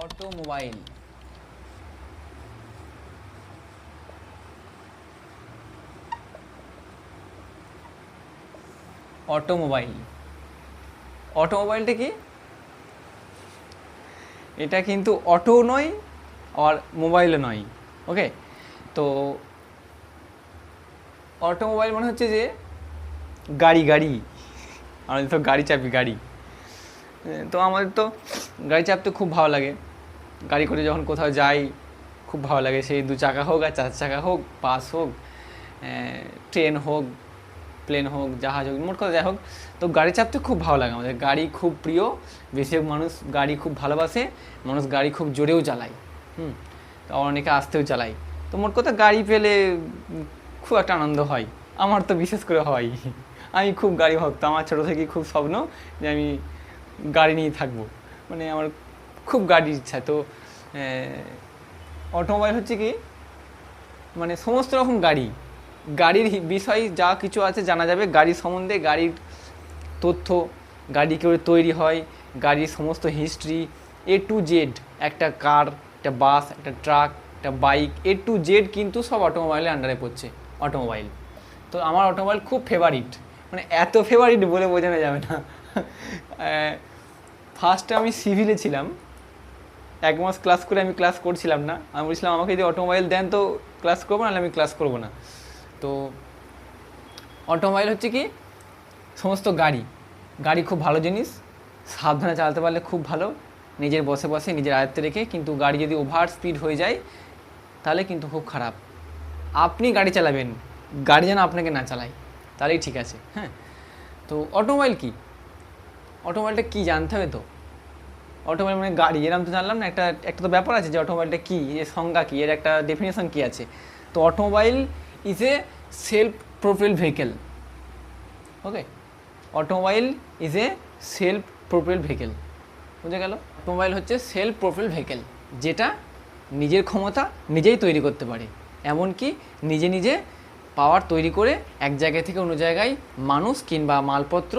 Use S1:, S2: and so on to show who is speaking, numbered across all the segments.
S1: Automobile. Automobile অটোমোবাইলটা কি? এটা কিন্তু অটো নয় আর মোবাইলও নয়। ওকে, তো অটোমোবাইল মানে হচ্ছে যে গাড়ি গাড়ি আমাদের তো গাড়ি চাপি গাড়ি। তো আমাদের তো গাড়ি চাপতে খুব ভালো লাগে। গাড়ি করে যখন কোথাও যাই খুব ভালো লাগে, সেই 2 চাকা হোক আর 4 চাকা হোক, বাস হোক, ট্রেন হোক, প্লেন হোক, জাহাজ হোক, মোট কথা যাই হোক, তো গাড়ি চাপতে খুব ভালো লাগে। আমাদের গাড়ি খুব প্রিয়, বেশিরভাগ মানুষ গাড়ি খুব ভালোবাসে, মানুষ গাড়ি খুব জোরেও চালায়, তো অনেকে আস্তেও চালায়। তো মোট কথা গাড়ি পেলে খুব একটা আনন্দ হয়, আমার তো বিশেষ করে হয়। আমি খুব গাড়ি ভক্ত, আমার ছোটো থেকেই খুব স্বপ্ন যে আমি গাড়ি নিয়ে থাকবো, মানে আমার খুব গাড়ির ইচ্ছা। তো অটোমোবাইল হচ্ছে কি, মানে সমস্ত রকম গাড়ির বিষয় যা কিছু আছে জানা যাবে, গাড়ির সম্বন্ধে, গাড়ির তথ্য, গাড়ি কীভাবে তৈরি হয়, গাড়ির সমস্ত হিস্ট্রি, A to Z। একটা কার, একটা বাস, একটা ট্রাক, একটা বাইক, A to Z কিন্তু সব অটোমোবাইলের আন্ডারে পড়ছে। অটোমোবাইল, তো আমার অটোমোবাইল খুব ফেভারিট, মানে এত ফেভারিট বলে বোঝানো যাবে না। ফার্স্টে আমি সিভিলে ছিলাম, 1 মাস ক্লাস করে আমি ক্লাস করছিলাম না। আমি বলছিলাম আমাকে যদি অটোমোবাইল দেন তো ক্লাস করবো, নাহলে আমি ক্লাস করবো না। তো অটোমোবাইল হচ্ছে কি, সমস্ত গাড়ি খুব ভালো জিনিস, সাবধানে চালাতে পারলে খুব ভালো, নিজের বসে বসে নিজের আয়ত্তে রেখে। কিন্তু গাড়ি যদি ওভার স্পিড হয়ে যায় তাহলে কিন্তু খুব খারাপ। আপনি গাড়ি চালাবেন, গাড়ি যেন আপনাকে না চালায়, তাহলেই ঠিক আছে। হ্যাঁ, তো অটোমোবাইল কি, অটোমোবাইলটা কী জানতে হবে। তো অটোমোবাইল মানে গাড়ি, এরকম তো জানলাম না, একটা তো ব্যাপার আছে যে অটোমোবাইলটা কী, এর সংজ্ঞা কী, এর একটা ডেফিনেশন কী আছে। তো automobile is a self propelled vehicle. Okay, automobile is a self propelled vehicle, বুঝে গেল? অটোমোবাইল হচ্ছে সেলফ প্রোপেলড ভেহিকেল, যেটা নিজের ক্ষমতা নিজেই তৈরি করতে পারে, এমনকি নিজে নিজে পাওয়ার তৈরি করে এক জায়গা থেকে অন্য জায়গায় মানুষ কিংবা মালপত্র,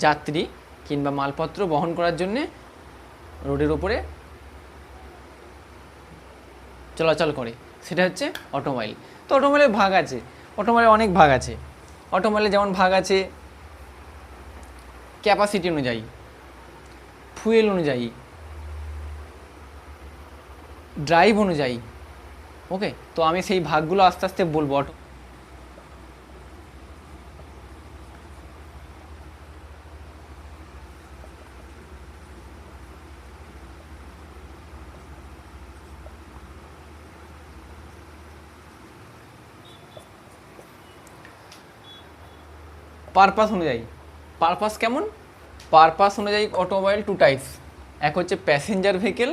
S1: যাত্রী কিংবা মালপত্র বহন করার জন্যে রোডের ওপরে চলাচল করে, সেটা হচ্ছে অটোমোবাইল। তো অটোমোবাইলের ভাগ আছে, অটোমোবাইলের অনেক ভাগ আছে। অটোমোবাইলে যেমন ভাগ আছে ক্যাপাসিটি অনুযায়ী, ফুয়েল অনুযায়ী, ড্রাইভ অনুযায়ী। ওকে, তো আমি সেই ভাগগুলো আস্তে আস্তে বলবো। পারপাস অনুযায়ী, পারপাস কেমন, পারপাস অনুযায়ী অটোমোবাইল 2 টাইপস। এক হচ্ছে প্যাসেঞ্জার ভেহিকেল,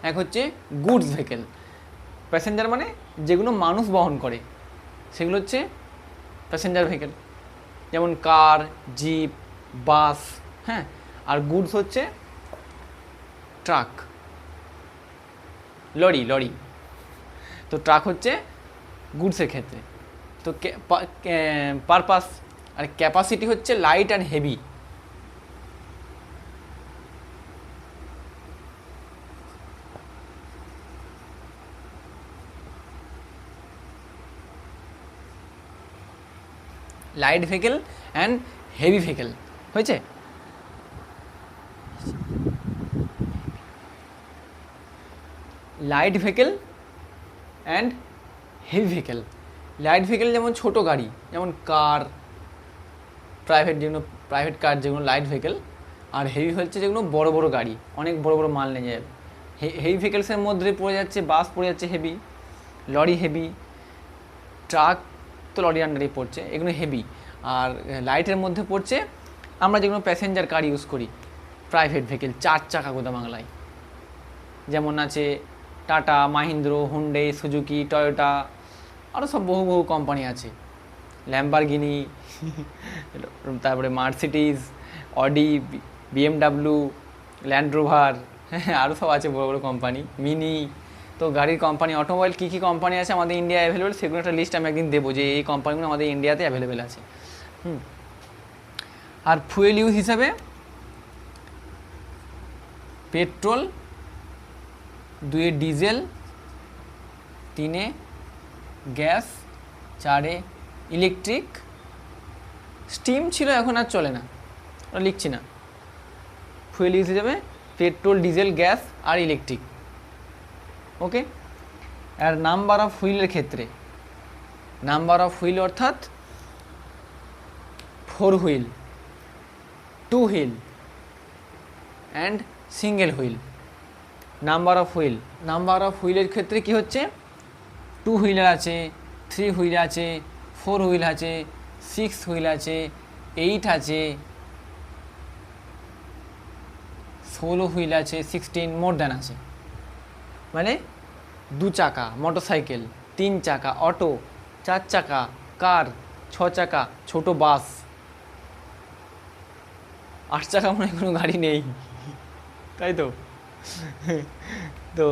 S1: এক হচ্ছে গুডস ভেহিকেল। প্যাসেঞ্জার মানে যেগুলো মানুষ বহন করে, সেগুলো হচ্ছে প্যাসেঞ্জার ভেহিকেল, যেমন কার, জিপ, বাস। হ্যাঁ, আর গুডস হচ্ছে ট্রাক, লরি। তো ট্রাক হচ্ছে গুডসের ক্ষেত্রে। তো পারপাস আর ক্যাপাসিটি হচ্ছে light and heavy. Light vehicle and heavy vehicle হয়েছে। Light vehicle and heavy vehicle. Light vehicle যেমন ছোটো গাড়ি, যেমন কার, প্রাইভেট কার, যেগুলো লাইট ভেহিকেল। আর হেভি হচ্ছে যেগুলো বড় বড় গাড়ি, অনেক বড় বড় মাল নিয়ে যাবে। হেভি ভেহিকেলসের মধ্যে পড়ে যাচ্ছে বাস, পড়ে যাচ্ছে হেভি, লরি হেভি, ট্রাক তো লরির আন্ডারেই পড়ছে, এগুলো হেভি। আর লাইটের মধ্যে পড়ছে আমরা যেগুলো প্যাসেঞ্জার কার ইউজ করি, প্রাইভেট ভেহিকেল, 4 চাকা গোদা বাংলায়, যেমন আছে টাটা, মাহিন্দ্র, হুন্ডে, সুজুকি, টয়োটা, আরও সব বহু কোম্পানি আছে, ল্যাম্বরগিনি, তারপরে Mercedes, Audi, BMW, land rover, হ্যাঁ আরও সব আছে বড় বড় কোম্পানি, মিনি। তো গাড়ির কোম্পানি, অটোমোবাইল কী কী কোম্পানি আছে আমাদের ইন্ডিয়ায় অ্যাভেলেবেল, সেগুলো একটা লিস্ট আমি একদিন দেবো যে এই কোম্পানিগুলো আমাদের ইন্ডিয়াতে অ্যাভেলেবেল আছে। আর ফুয়েল ইউজ হিসাবে পেট্রোল দুয়ে ডিজেল, তিনে গ্যাস, চারে ইলেকট্রিক, স্টিম ছিল এখন আর চলে না, ওটা লিখছি না। ফুয়েল ইউজ হিসেবে পেট্রোল, ডিজেল, গ্যাস আর ইলেকট্রিক। ওকে, আর নাম্বার অফ হুইলের ক্ষেত্রে নাম্বার অফ হুইল অর্থাৎ 4 wheel, 2 wheel and single wheel. Number of হুইলের ক্ষেত্রে কি হচ্ছে, 2 হুইলার আছে, 3 হুইল আছে, 4 হুইল আছে, 6 হুইল আছে, 8 আছে, 16 হুইল আছে, 16 মোর দ্যান আছে। মানে 2 চাকা মোটরসাইকেল, 3 চাকা অটো, 4 চাকা কার, 6 চাকা ছোট বাস, 8 চাকা মনে হয় কোনো গাড়ি নেই, তাই তো? তো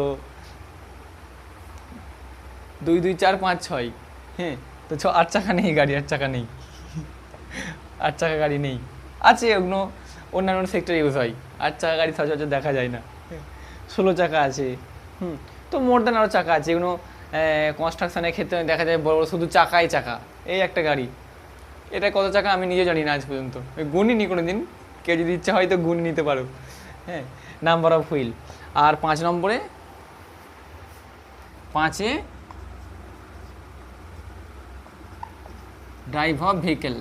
S1: 2 2 4 5 6, হ্যাঁ, তো 8 চাকা নেই গাড়ি, 8 চাকা নেই, 8 চাকা গাড়ি নেই, আছে ওগুলো অন্যান্য সেক্টরে ইউজ হয়। 8 চাকা গাড়ি সচরাচর দেখা যায় না। 16 চাকা আছে, তো মোর দ্যান আরও চাকা আছে, এগুলো কনস্ট্রাকশানের ক্ষেত্রে দেখা যায় বড় বড় শুধু চাকাই চাকা। এই একটা গাড়ি, এটা কত চাকা আমি নিজে জানি না আজ পর্যন্ত, গুনিনি কোনো দিন, কেউ যদি ইচ্ছা হয় তো গুনি নিতে পারো। হ্যাঁ, নাম্বার অফ হুইল। আর 5 নম্বরে, 5-এ drive of vehicle.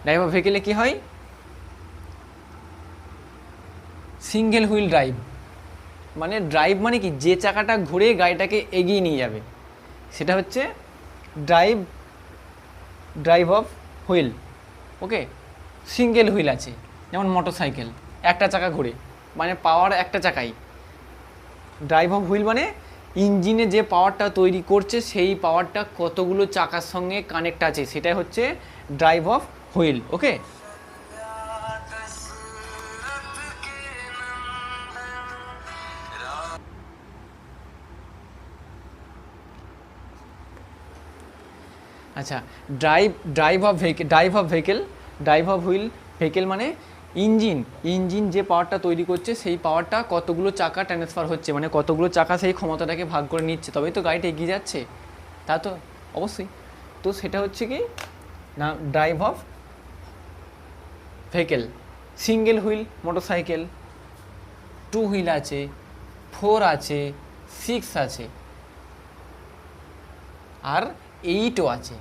S1: Drive of ভেহিকেলে কী হয়, সিঙ্গেল হুইল ড্রাইভ। মানে ড্রাইভ মানে কি, যে চাকাটা ঘুরে গাড়িটাকে এগিয়ে নিয়ে যাবে, সেটা হচ্ছে drive of wheel. Okay, single wheel আছে, যেমন মোটরসাইকেল, একটা চাকা ঘুরে, মানে পাওয়ার একটা চাকাই। ড্রাইভ অফ হুইল মানে ইঞ্জিনে যে পাওয়ারটা তৈরি করছে সেই পাওয়ারটা কতগুলো চাকার সঙ্গে কানেক্ট আছে, সেটাই হচ্ছে ড্রাইভ অফ হুইল। ওকে, আচ্ছা, ড্রাইভ অফ হুইল ভেহিকেল মানে ইঞ্জিন যে পাওয়ারটা তৈরি করছে সেই পাওয়ারটা কতগুলো চাকা ট্রান্সফার হচ্ছে, মানে কতগুলো চাকা সেই ক্ষমতাটাকে ভাগ করে নিচ্ছে, তবেই তো গাড়িটা এগিয়ে যাচ্ছে, তা তো অবশ্যই। তো সেটা হচ্ছে কি না, drive of vehicle. Single wheel motorcycle, 2 wheel আছে, 4 আছে, 6 আছে, আর 8ও আছে।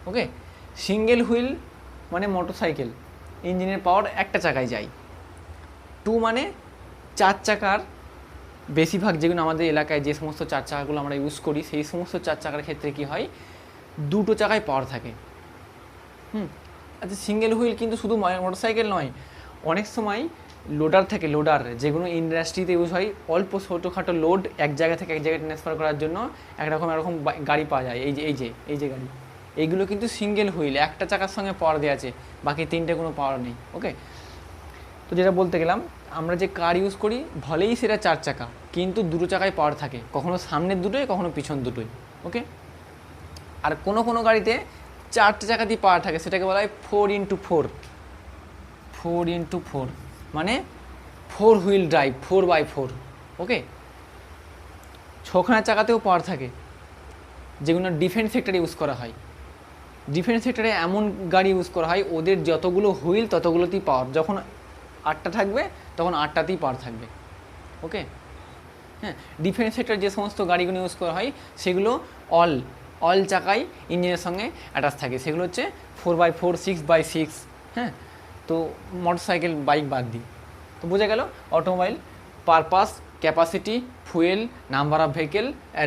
S1: ওকে, সিঙ্গেল হুইল মানে মোটরসাইকেল, ইঞ্জিনের পাওয়ার একটা চাকায় যায়। 2 মানে 4 চাকার, বেশিরভাগ যেগুলো আমাদের এলাকায় যে সমস্ত 4 চাকাগুলো আমরা ইউজ করি, সেই সমস্ত 4 চাকার ক্ষেত্রে কি হয়, 2টো চাকায় পাওয়ার থাকে। আচ্ছা, সিঙ্গেল হুইল কিন্তু শুধু মোটরসাইকেল নয়, অনেক সময় লোডার থাকে, লোডার যেগুলো ইন্ডাস্ট্রিতে ইউজ হয়, অল্প ছোটোখাটো লোড এক জায়গা থেকে এক জায়গায় ট্রান্সফার করার জন্য এরকম গাড়ি পাওয়া যায়। এই যে গাড়ি, এইগুলো কিন্তু সিঙ্গেল হুইল, একটা চাকার সঙ্গে পাওয়ার দেওয়া আছে, বাকি 3টে কোনো পাওয়ার নেই। ওকে, তো যেটা বলতে গেলাম, আমরা যে কার ইউজ করি ভলেই সেটা 4 চাকা, কিন্তু 2টো চাকায় পাওয়ার থাকে, কখনো সামনের দুটোই, কখনো পিছন দুটোই। ওকে, আর কোনো গাড়িতে 4টে চাকা দিয়ে পাওয়ার থাকে, সেটাকে বলা হয় 4x4। 4x4 মানে 4 হুইল ড্রাইভ, 4x4। ওকে, 6খানা চাকাতেও পাওয়ার থাকে, যেগুলো ডিফেন্স সেক্টরে ইউজ করা হয়। ডিফেন্স সেক্টরে এমন গাড়ি ইউজ করা হয়, ওদের যতগুলো হুইল ততগুলোতেই পাওয়ার, যখন 8টা থাকবে তখন 8টাতেই পাওয়ার থাকবে। ওকে, হ্যাঁ, ডিফেন্স সেক্টরে যে সমস্ত গাড়িগুলো ইউজ করা হয় সেগুলো অল চাকাই ইঞ্জিনের সঙ্গে অ্যাটাচ থাকে, সেগুলো হচ্ছে 4x4, 6x6। হ্যাঁ, তো মোটরসাইকেল, বাইক বাদ দিই। তো বোঝা গেল automobile, purpose, capacity, fuel, number of vehicle,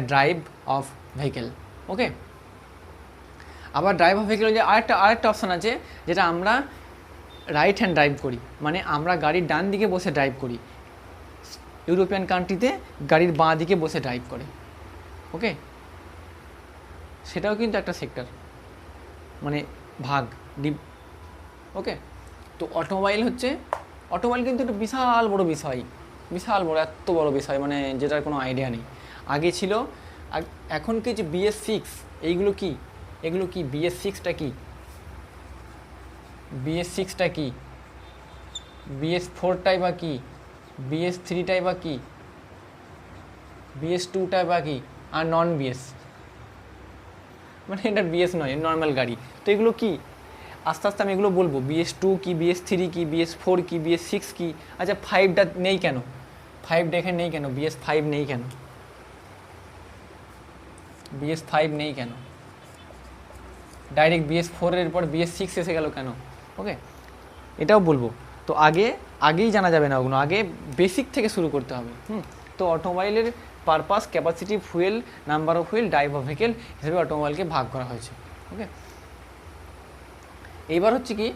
S1: drive of vehicle. Okay, আবার ড্রাইভ অফ ভেহিকেল যে আরেকটা অপশান আছে, যেটা আমরা রাইট হ্যান্ড ড্রাইভ করি, মানে আমরা গাড়ির ডান দিকে বসে ড্রাইভ করি। ইউরোপিয়ান কান্ট্রিতে গাড়ির বাঁ দিকে বসে ড্রাইভ করে। ওকে, সেটাও কিন্তু একটা সেক্টর, মানে ভাগ ডিপ। ওকে, তো অটোমোবাইল কিন্তু একটা বিশাল বড় বিষয়, এত বড় বিষয়, মানে যেটার কোনো আইডিয়া নেই। আগে ছিল, এখন কি যে BS6, এগুলো কি BS6টা কি, BS6টা কি, BS4টাই বা কি, BS3টাই বা কি, BS2টাই বা কি, আর নন BS, মানে এটা BS নয়, নর্মাল গাড়ি। তো এগুলো কি আস্তে আস্তে আমি এগুলো বলবো, BS2 কি, BS3 কি, BS4 কি, BS6 কি। আচ্ছা 5টা নেই কেন, 5টা এখানে নেই কেন, BS5 নেই কেন, BS5 নেই কেন, ডাইরেক্ট BS4 এর পর BS6 এসে গেল কেন? ওকে, এটাও বলবো। তো আগেই জানা যাবে না ওগুলো, আগে বেসিক থেকে শুরু করতে হবে। তো অটোমোবাইলের purpose, capacity, fuel, number of wheel, type of vehicle হিসেবে অটোমোবাইলকে ভাগ করা হয়েছে। ওকে, এইবার হচ্ছে কি,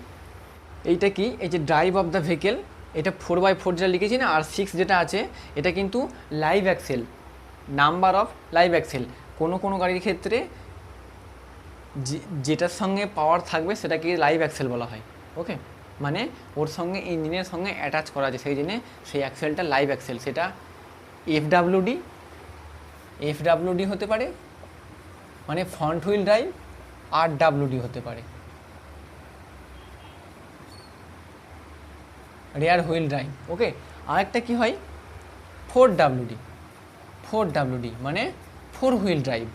S1: এইটা কি, এই যে ড্রাইভ অফ দ্য ভেহিকেল, এটা 4x4 যেটা লিখেছি না, আর 6 যেটা আছে এটা কিন্তু live axle, number of live axle. কোনো গাড়ির ক্ষেত্রে যেটার সঙ্গে পাওয়ার থাকবে সেটাকে লাইভ অ্যাক্সেল বলা হয়। ওকে, মানে ওর সঙ্গে ইঞ্জিনের সঙ্গে অ্যাটাচ করা আছে, সেই জন্যে সেই অ্যাক্সেলটা লাইভ অ্যাক্সেল। সেটা এফডাব্লিউডি হতে পারে, মানে ফ্রন্ট হুইল ড্রাইভ, আর ডাব্লিউডি হতে পারে, রেয়ার হুইল ড্রাইভ। ওকে, আরেকটা কি হয়, 4WD মানে 4 হুইল ড্রাইভ।